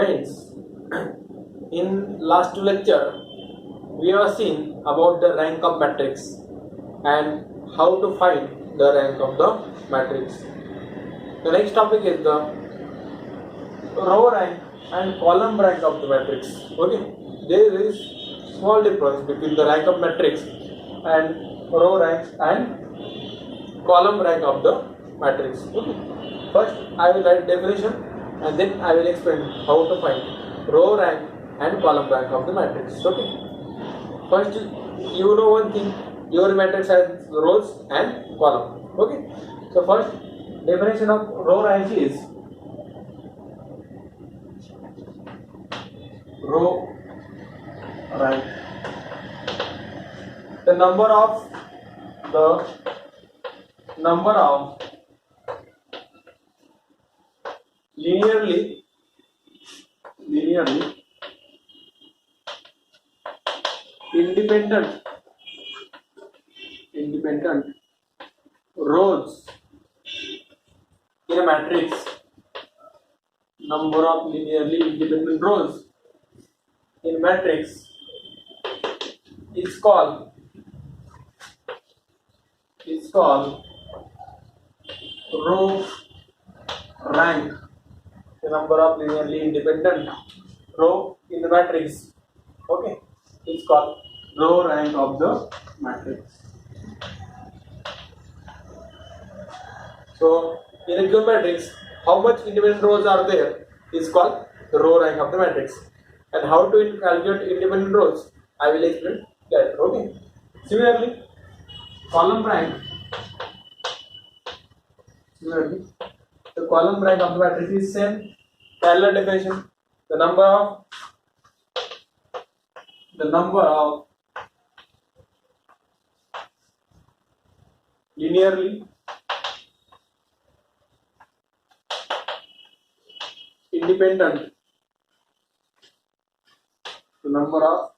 Friends, in last two lecture we have seen about the rank of matrix and how to find the rank of the matrix. The next topic is the row rank and column rank of the matrix. Okay, there is small difference between the rank of matrix and row rank and column rank of the matrix. Okay, first I will write definition and then I will explain how to find row rank and column rank of the matrix. Okay, first you know one thing, your matrix has rows and column. Okay, so first definition of row rank is row rank, the number of linearly independent rows in a matrix. Number of linearly independent rows in matrix is called row rank. The number of linearly independent row in the matrix, okay, it's called row rank of the matrix. So in a given matrix, how much independent rows are there is called the row rank of the matrix. And how to calculate independent rows, I will explain later. Okay. Similarly, column rank. The column rank of the matrix is same. Parallel definition. The number of linearly independent. The number of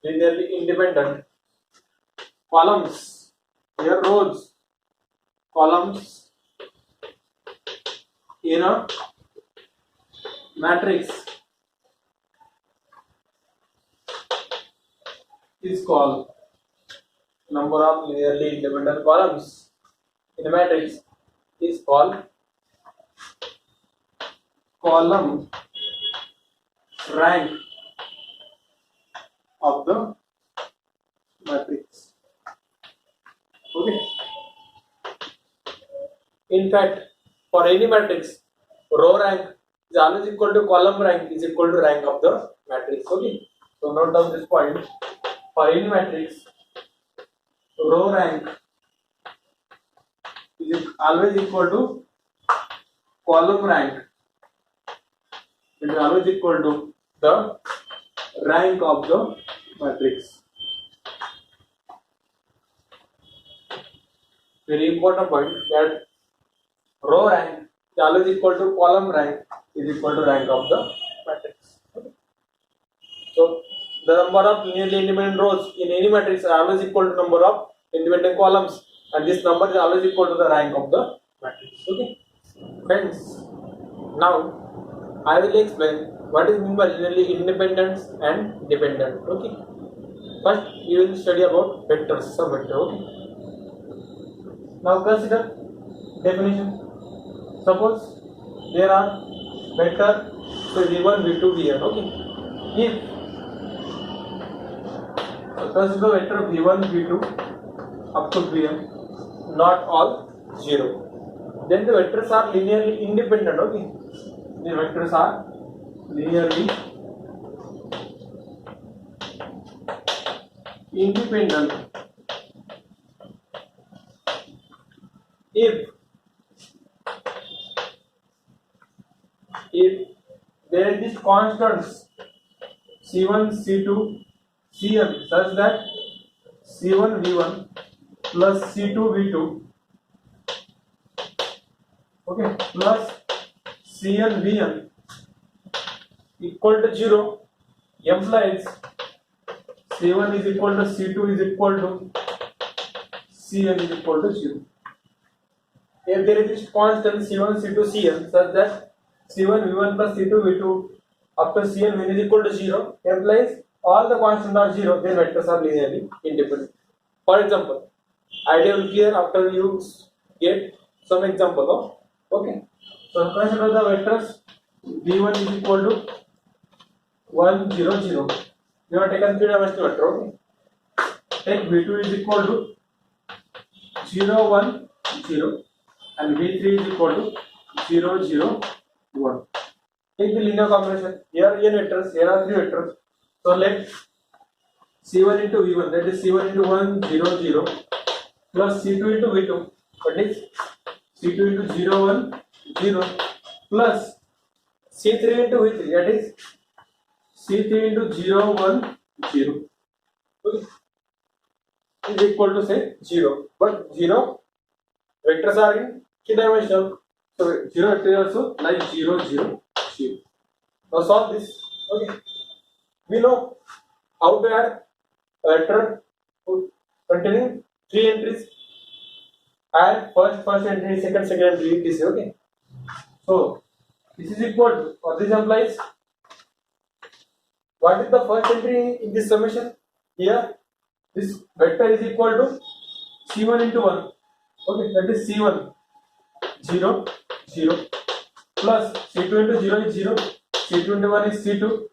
linearly independent columns, here rows, columns in a matrix is called number of linearly independent columns in a matrix is called column rank of the matrix. Okay. In fact, for any matrix, row rank is always equal to column rank is equal to rank of the matrix. Okay. So note down this point. For any matrix, row rank is always equal to column rank. It is always equal to the rank of the matrix. Very important point that row rank is always equal to column rank is equal to rank of the matrix. Okay. So the number of linearly independent rows in any matrix are always equal to number of independent columns, and this number is always equal to the rank of the matrix. Okay, friends. Now I will explain what is meant by linearly independent and dependent. Okay. First, we will study about vectors, some vector. Okay. Now consider definition. Suppose there are vector v1, v2, vn. Okay. If consider vector v1, v2 up to vn, not all 0, then the vectors are linearly independent. Okay. The vectors are linearly independent if there is constants c1, c2, cn such that c1 v1 plus c2 v2, okay, plus cn vn equal to 0, implies c1 is equal to c2 is equal to cn is equal to 0. If there is this constant c1, c2, cn such that c1 v1 plus c2 v2 after Cn when is equal to 0 implies all the constants are 0, then vectors are linearly independent. For example, idea will clear after you get some example of, okay. So consider the vectors v1 is equal to 1 0 0. You have taken three dimensional vector, okay. Take v2 is equal to 0 1 0 and v3 is equal to 0 0 1. Take the linear combination. Here are n vectors, here are three vectors. So let c1 into v1, that is c1 into 1 0 0 plus c2 into v2, that is c2 into 0 1 0 plus c3 into v3, that is c3 into 0 1 0. Okay. Is equal to say 0, but 0 vectors are in k-dimensional, so 0 vector is also like 0 0 0. Now solve this. Okay, we know how to add a vector containing three entries. Add first entry, second entry, this. Okay, so this is equal to, or this implies what is the first entry in this summation? Here this vector is equal to c1 into 1. Okay, that is c1 0 0 plus c2 into 0 is 0, c2 into 1 is c2,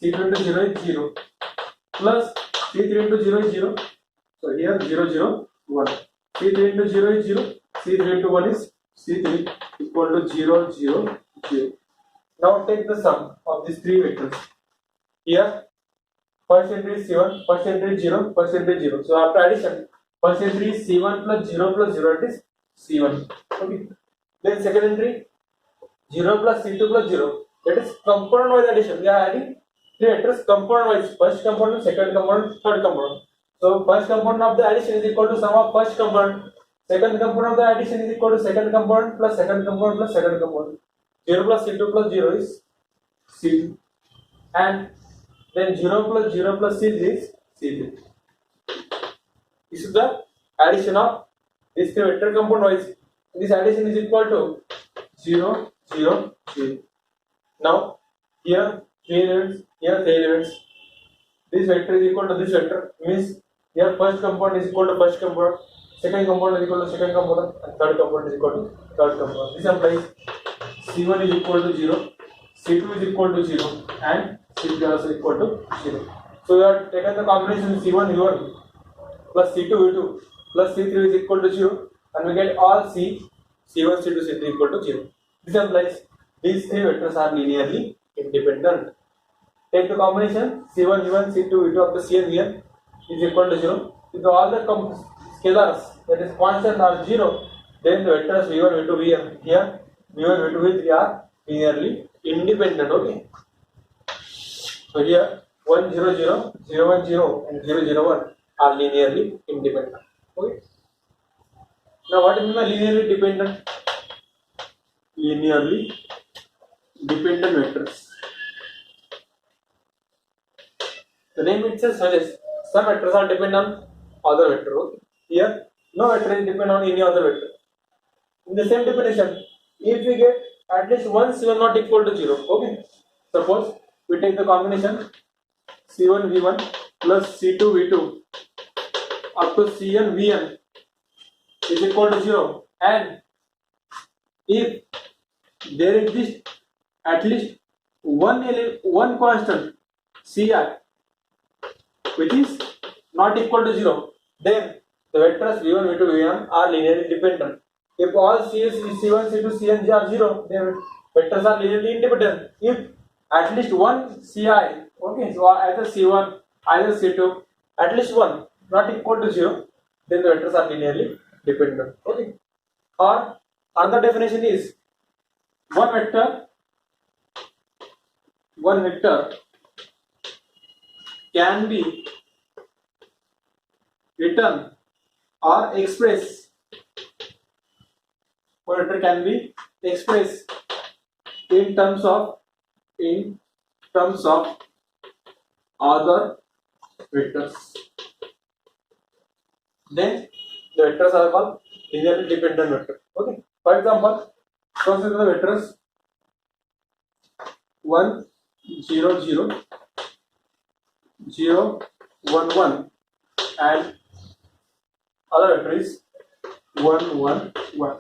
c2 into 0 is 0 plus c3 into 0 is 0. So here 0 0 1. c3 into 0 is 0, c3 into 1 is c3 equal to 0 0 0. Now take the sum of these three vectors. Here first entry is c1, first entry is 0, first entry is 0. So after addition, first entry is c1 plus 0, it is c1. Okay. Then second entry 0 plus c2 plus 0, that is component wise addition. We are adding three vectors component wise, first component, second component, third component. So first component of the addition is equal to sum of first component, second component of the addition is equal to second component plus second component plus second component. 0 plus c2 plus 0 is c2, and then 0 plus 0 plus c3 is c3. This is the addition of these three vector component wise. This addition is equal to 0 0 0. Now here three elements, here three elements. This vector is equal to this vector, means here first component is equal to first component, second component is equal to second component, and third component is equal to third component. This implies c1 is equal to 0, c2 is equal to 0, and c3 also equal to 0. So we have taken the combination c1 v1 plus c2 v2 plus c3 is equal to 0, and we get all c1 c2 c3 equal to 0. This implies these three vectors are linearly independent. Take the combination c1 v1 c2 v2 of the c and vn is equal to 0. If all the scalars, that is constant, are 0, then the vectors v1 v2 vn here v1 v2 v3 are linearly independent. Okay, so here 1 0 0 0 1 0 and 0 0 1 are linearly independent. Okay, now what is my linearly dependent? Linearly dependent vectors. The name itself suggests some vectors are dependent on other vector. Okay? Here, no vector is dependent on any other vector. In the same definition, if we get at least one c1 not equal to 0, okay. Suppose we take the combination c1 v1 plus c2 v2 up to cn vn is equal to 0, and if there exists at least one constant ci which is not equal to 0, then the vectors v1 v2 vn are linearly dependent. If all c1 c2 cn are 0, then vectors are linearly independent. If at least one ci, okay, so either c1 either c2, at least one not equal to 0, then the vectors are linearly dependent. Okay, or another definition is one vector can be written or expressed, one vector can be expressed in terms of other vectors, then the vectors are called linearly dependent vector. Okay, for example, consider the vectors 1 0 0 0 1 1 and other vector is 1 1 1.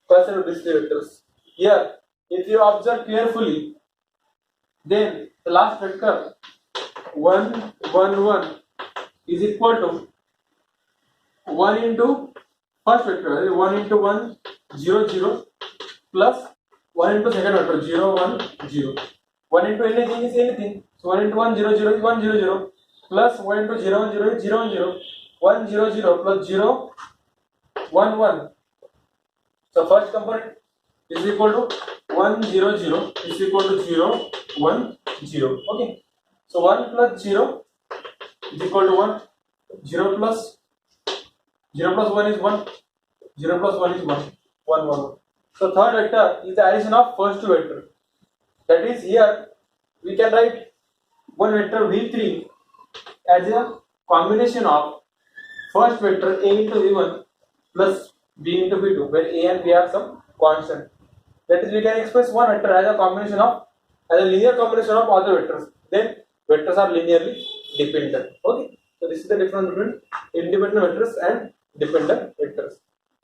Consider these three vectors. Here, if you observe carefully, then the last vector 1 1 1 is equal to 1 into first vector 1 into 1 0 0 plus 1 into second vector 0 1 0. 1 into anything is anything. So 1 into 1 0 0 is 1 0 0 plus 1 into 0 1 0 is 0 1 0. 1 0 0 plus 0 1 1. So first component is equal to 1 0 0 is equal to 0 1 0. Okay. So 1 plus 0 is equal to 1. 0 plus 1 is 1. 0 plus 1 is 1. 1 1. So third vector is the addition of first two vector. That is, here we can write one vector v3 as a combination of first vector a into v1 plus b into v2, where a and b are some constant. That is, we can express one vector as a linear combination of other vectors. Then vectors are linearly dependent. Okay. So this is the difference between independent vectors and dependent vectors.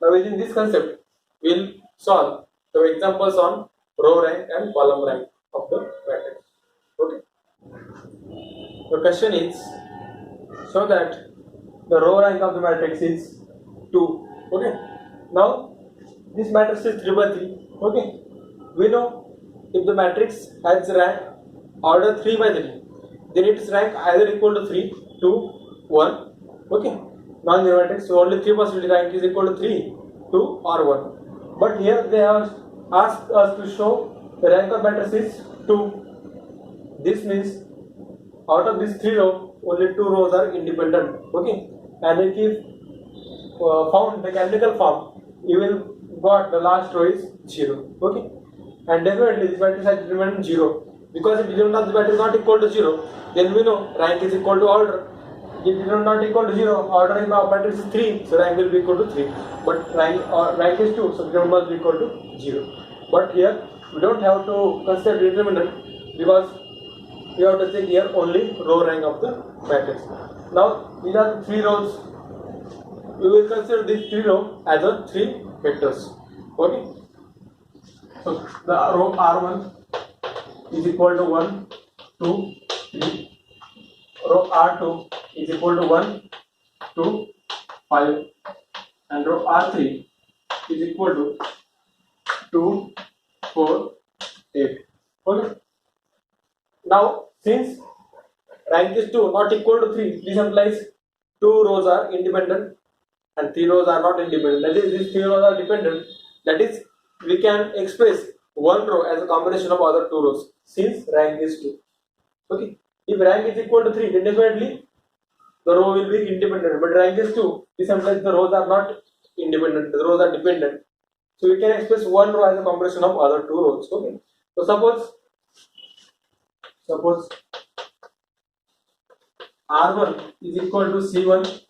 Now within this concept, we will solve the examples on row rank and column rank of the matrix. Okay. The question is, show that the row rank of the matrix is 2. Okay. Now this matrix is 3 by 3. Okay. We know if the matrix has rank order 3 by 3, then its rank either equal to 3, 2, 1. Okay. Non-zero matrix, so only 3% rank is equal to 3, 2 or 1. But here they have asked us to show the rank of matrix is 2. This means out of these 3 rows, only 2 rows are independent. Okay. And if you found the canonical form, you will got the last row is 0. Okay. And definitely this matrix has determinant 0. Because if determinant of the matrix is not equal to 0, then we know rank is equal to order. If it is not equal to 0, order in our matrix is 3, so rank will be equal to 3. But rank is 2, so determinant must be equal to 0. But here we don't have to consider determinant because we have to check here only row rank of the matrix. Now these are the 3 rows. We will consider these 3 rows as a 3 vectors. Okay. So the row R1 is equal to 1, 2, 3. Row R2 is equal to 1, 2, 5, and row R3 is equal to 2, 4, 8. Okay. Now, since rank is 2 not equal to 3, this implies 2 rows are independent and 3 rows are not independent. That is, these 3 rows are dependent. That is, we can express one row as a combination of other 2 rows since rank is 2. Okay. If rank is equal to 3, then definitely the row will be independent. But rank is 2, this implies the rows are not independent, the rows are dependent. So we can express one row as a combination of other 2 rows. Okay. So suppose R1 is equal to C1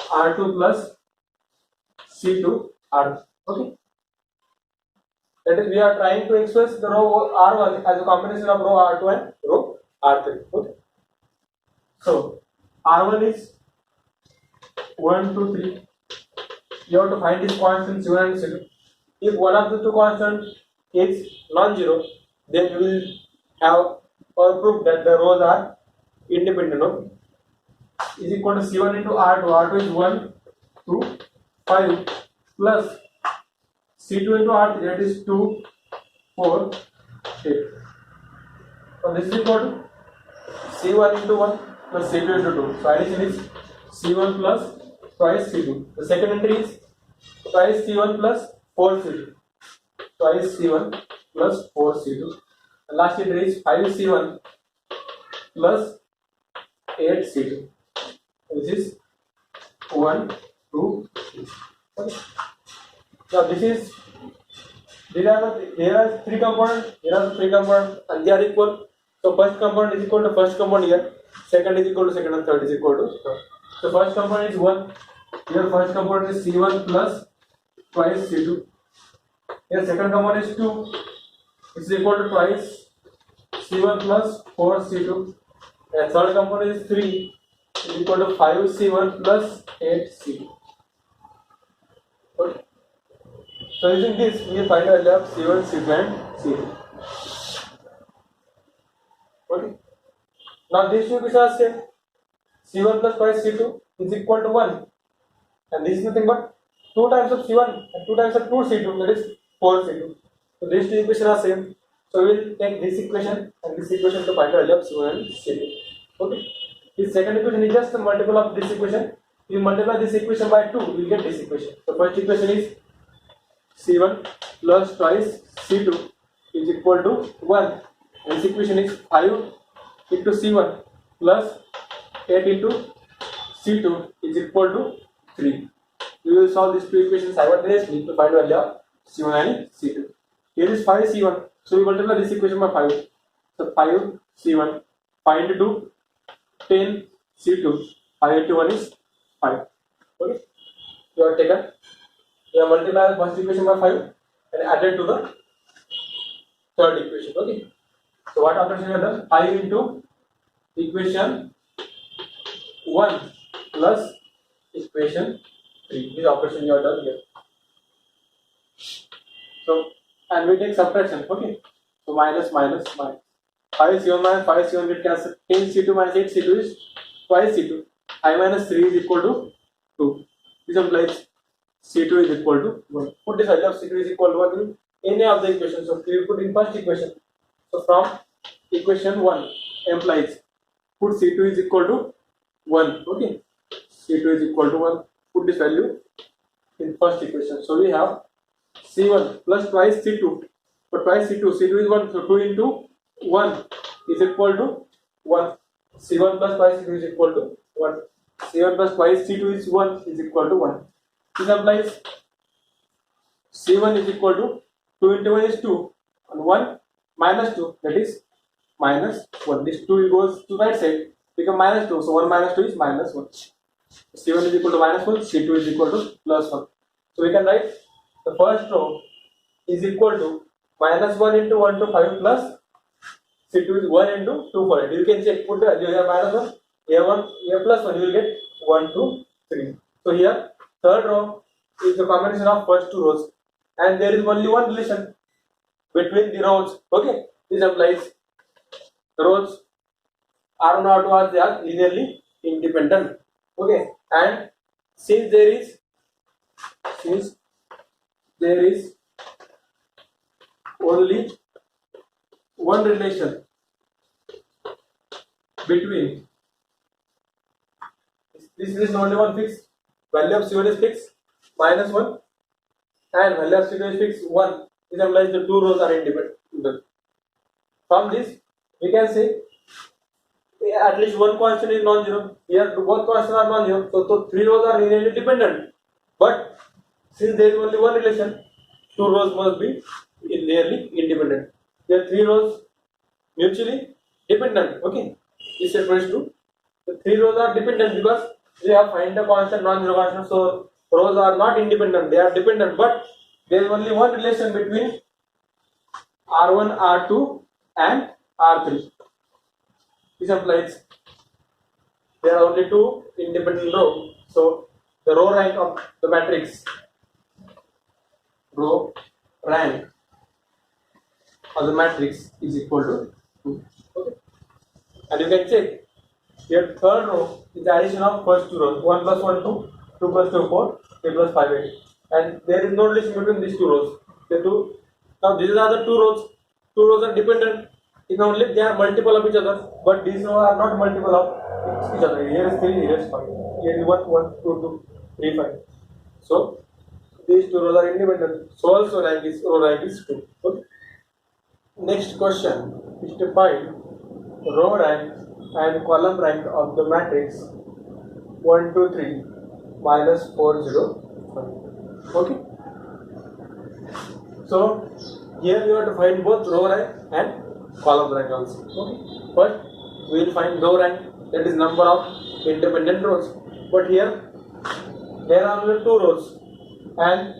R2 plus C2 R. Okay. That is, we are trying to express the row R1 as a combination of row R2 and row R3. Okay. So R1 is 1, 2, 3. You have to find this constant C1 and C2. If one of the two constants is non-zero, then we will have or prove that the rows are independent. Okay. Is equal to C1 into R2. R2 is 1, 2, 5 plus C2 into R3, that is 2, 4, 8. So this is equal to C1 into 1 plus C2 into 2. So addition is C1 plus twice C2. The second entry is twice C1 plus 4 C2. Twice C1 plus 4 C2. The last entry is 5 C1 plus 8 C2. This is 1, 2, 3. Okay. Now here are 3 components, and they are equal. So first component is equal to first component here, second is equal to second, and third is equal to third. So first component is 1. Here first component is C1 plus twice C2. Here second component is 2. It's equal to twice C1 plus 4C2, and third component is 3 is equal to 5C1 plus 8C2. Okay. So using this, we find the value of C1, C2 and C2. Okay. Now these two equations are same. C1 plus twice C2 is equal to 1, and this is nothing but 2 times of C1 and 2 times of 2C2, that is 4C2. So these two equations are same. So we will take this equation and this equation to find the value of C1 and C2. Okay. This second equation is just a multiple of this equation. If you multiply this equation by 2, we will get this equation. So first equation is C1 plus twice C2 is equal to 1. And this equation is 5 into C1 plus 8 into C2 is equal to 3. We will solve these two equations simultaneously to find the value of C1 and C2. Here is 5C1, so we multiply this equation by 5. So 5C1, 5 into 2, 10C2, 5 into 1 is 5. Okay, you have taken, you have multiplied the first equation by 5 and added to the third equation. Okay, so what operation you have done? 5 into equation 1 plus equation 3. This operation you have done here. So, and we take subtraction. Okay, so minus minus minus. 5C1 minus 5C1 get cancelled. 10C2 minus 8C2 is twice C2. I minus 3 is equal to 2. This implies C2 is equal to 1. Put this value of C2 is equal to 1 in any of the equations. So we put in first equation. So from equation 1 implies put C2 is equal to 1. Okay, C2 is equal to 1. Put this value in first equation. So we have C1 plus twice C2. But twice C2, C2 is 1. So 2 into 1 is equal to 1. C1 plus twice C2 is equal to 1. C1 plus twice C2 is 1 is equal to 1. This implies C1 is equal to 2 into 1 is 2 and 1 minus 2, that is minus 1. This 2 goes to right side, become minus 2. So 1 minus 2 is minus 1. C1 is equal to minus 1, C2 is equal to plus 1. So we can write the first row is equal to minus 1 into 1 to 5 plus C2 is 1 into 2 for it. You can check, put the value here minus 1, here 1, here plus 1, you will get 1, 2, 3. So here third row is the combination of first two rows and there is only one relation between the rows. Okay, this implies the rows R1 R2 are, they are linearly independent. Okay, and since there is only one relation between this is only one fixed value of C1 is fixed minus 1 and value of C2 is fixed 1. This implies the two rows are independent. From this we can say at least one constant is non-zero. Here both constants are non-zero, so three rows are linearly dependent. But since there is only one relation, two rows must be linearly independent. There are three rows mutually dependent. Okay, this refers to the three rows are dependent because we have find the constant non-zero constant. So rows are not independent; they are dependent. But there is only one relation between R1, R2, and R3. This implies there are only two independent rows. So the row rank of the matrix, row rank of the matrix is equal to 2. Okay, and you can check here third row is the addition of first two rows, 1 plus 1 2, 2 plus 2 4, 3 plus 5 8, and there is no relation between these two rows. The two, now these are the two rows. Two rows are dependent if only they are multiple of each other, but these rows are not multiple of each other. Here is 3, here is 5, here is 1 1 2 2 3 5. So these two rows are independent. So also rank is row rank is 2. Okay. Next question is to find row rank and column rank of the matrix 1 2 3 minus 4 0 5. Okay. So here we have to find both row rank and column rank also. Okay. First we will find row rank, that is number of independent rows. But here there are only two rows and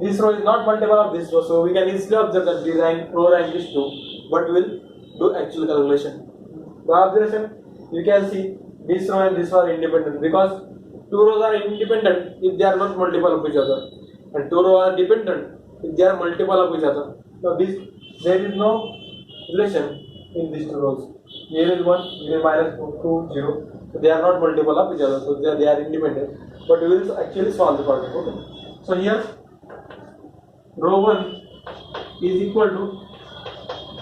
this row is not multiple of this row, so we can easily observe that the row rank is 2. But we will do actual calculation. By observation, you can see this row and this row are independent because two rows are independent if they are not multiple of each other, and two rows are dependent if they are multiple of each other. Now there is no relation in these two rows. Here is 1, here is -2, 0. So they are not multiple of each other, so they are independent. But we will actually solve the problem. Okay. So here row 1 is equal to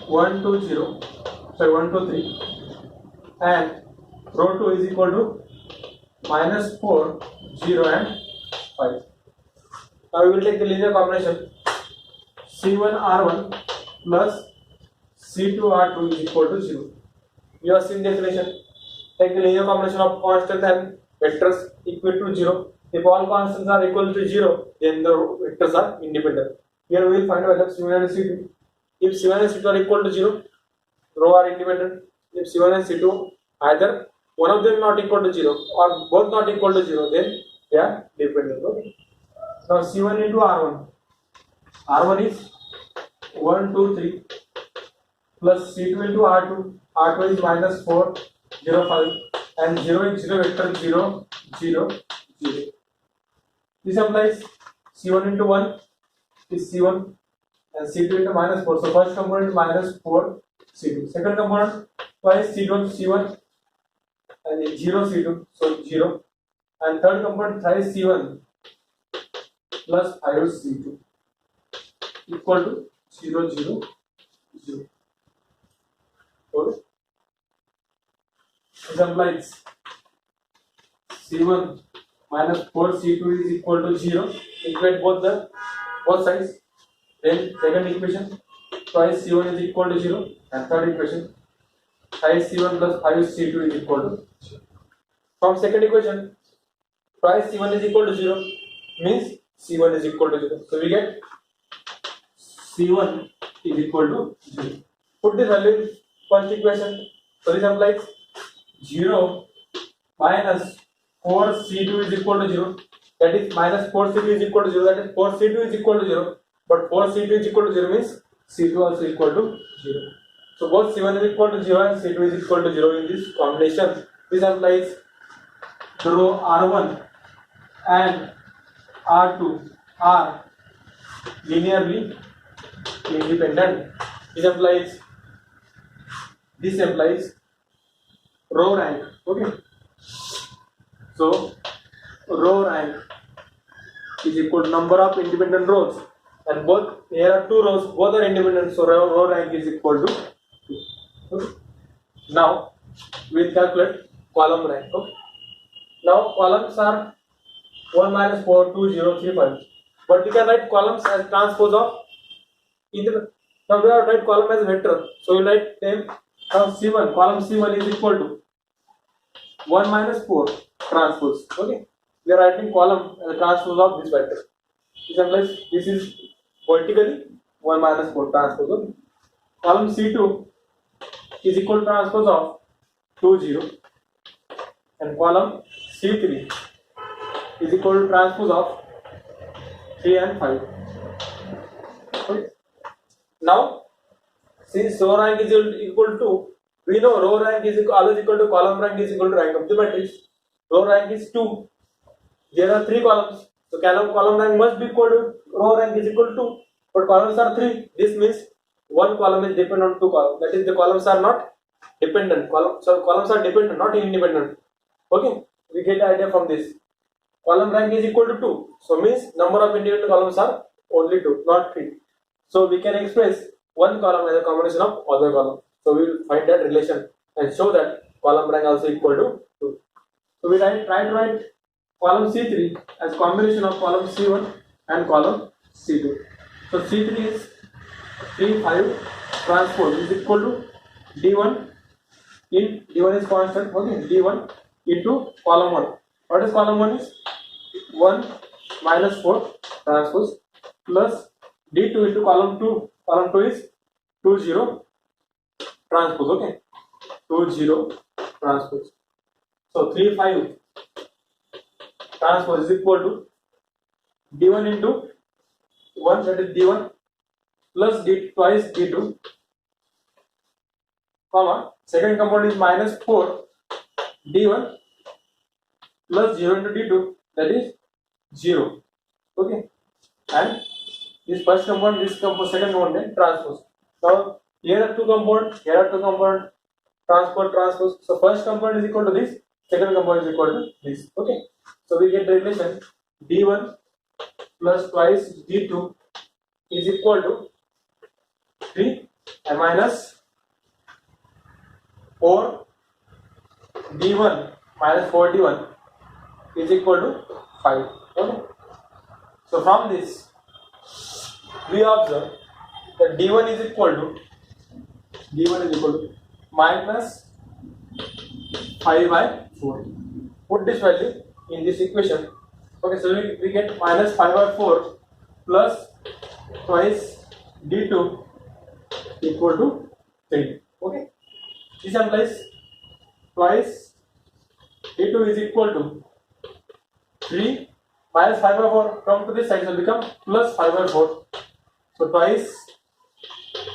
1, 2, 0. Sorry, 1, 2, 3, and row 2 is equal to -4, 0 and 5. Now we will take the linear combination C1R1 plus C2R2 is equal to 0. We have seen the definition. Take the linear combination of constants and vectors equal to 0. If all constants are equal to 0, then the vectors are independent. Here we will find the value of C1 and C2. If C1 and C2 are equal to 0, row are independent. If C1 and C2 either one of them not equal to 0 or both not equal to 0, then they are dependent. Okay. Now C1 into R1. R1 is 1, 2, 3 plus C2 into R2. R2 is -4, 0, 5, and 0 is 0 vector 0, 0, 0. This implies C1 into 1 is C1 and C2 into -4. So first component is -4 C2. Second component twice C1 C1 and 0 C2, so 0. And third component thrice C1 plus 5 C2 equal to 0, 0, 0. Okay. This implies C1 -4 C2 is equal to 0. Equate both sides. Then second equation twice C1 is equal to 0, and third equation twice C1 plus 5 C2 is equal to 0. From second equation twice C1 is equal to 0 means C1 is equal to 0. So we get C1 is equal to 0. Put this value in first equation. So this implies 0 minus 4 C2 is equal to 0. That is minus 4 C2 is equal to 0. That is 4 C2 is equal to 0. But 4 C2 is equal to 0 means C2 also equal to 0. So both C1 is equal to 0 and C2 is equal to 0 in this combination. This implies the row R1 and R2 are linearly independent. This implies row rank. Okay. So row rank is equal to number of independent rows, and both here are two rows, both are independent, so row rank is equal to 2. Okay. Now we will calculate column rank. Okay. Now columns are 1 minus 4, 2, 0, 3, 5. But we can write columns as transpose of either. Now we have write column as vector, so we write them. Now C1, column C1 is equal to 1 minus 4 transpose. Okay, we are writing column as a transpose of this vector. This implies this is vertically 1 minus 4 transpose. Okay. Column C2 is equal to transpose of 2, 0, and column C3 is equal to transpose of 3 and 5. Okay. Now since row rank is equal to, we know row rank is always equal to column rank is equal to rank of the matrix. Row rank is 2. There are 3 columns, so column rank must be equal to row rank is equal to 2. But columns are 3. This means one column is dependent on 2 columns. That is, the columns are not dependent. Columns are dependent, not independent. Okay, we get the idea from this. Column rank is equal to 2. So means number of independent columns are only 2, not 3. So we can express one column as a combination of other column. So we will find that relation and show that column rank also equal to 2. So we try to write column C3 as combination of column C1 and column C2. So C3 is 3, 5 transpose is equal to D1 in D1 is constant. Okay, D1 into column 1. What is column 1 is 1 minus 4 transpose plus D2 into column 2. Column 2 is 2, 0 transpose. Okay, 2, 0 transpose. So 3, 5 transpose is equal to D1 into 1, that is D1 plus D twice D2 comma, second component is minus 4 d1 plus 0 into d2, that is 0. Okay, and this first component, this second component transpose. Now here are two components, here are two components, transpose. So first component is equal to this, second component is equal to this. Okay, so we get the relation d1 plus twice d2 is equal to 3 and minus 4 d1 minus 4 d1 is equal to 5. Okay, so from this we observe that d1 is equal to minus 5 by 4. Put this value in this equation. Okay, so we get minus 5 by 4 plus twice d2 equal to 3. Okay, this implies twice d2 is equal to 3 minus 5 by 4. Come to this side, will become plus 5 by 4. So twice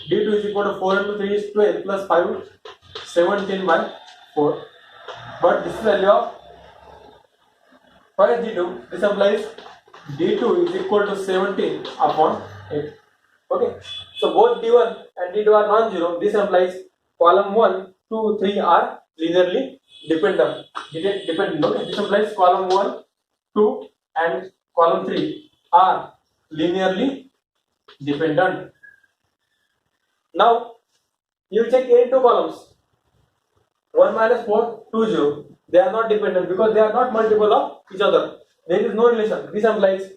d2 is equal to 4 into 3 is 12 plus 5 17 by 4. But this value of twice d2, this implies d2 is equal to 17 upon 8. Okay, so both d1 and d2 are non-zero. This implies column 1, 2, 3 are linearly dependent. Okay, this implies column 1, 2 and column 3 are linearly dependent. Now you check any two columns, 1 minus 4, 2, 0. They are not dependent because they are not multiple of each other. There is no relation. This implies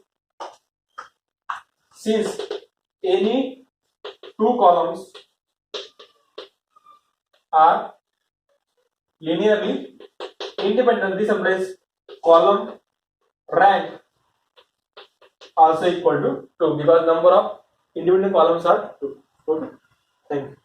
since any two columns are linearly independent, this implies column rank also equal to 2 because number of independent columns are 2. Okay, thank you.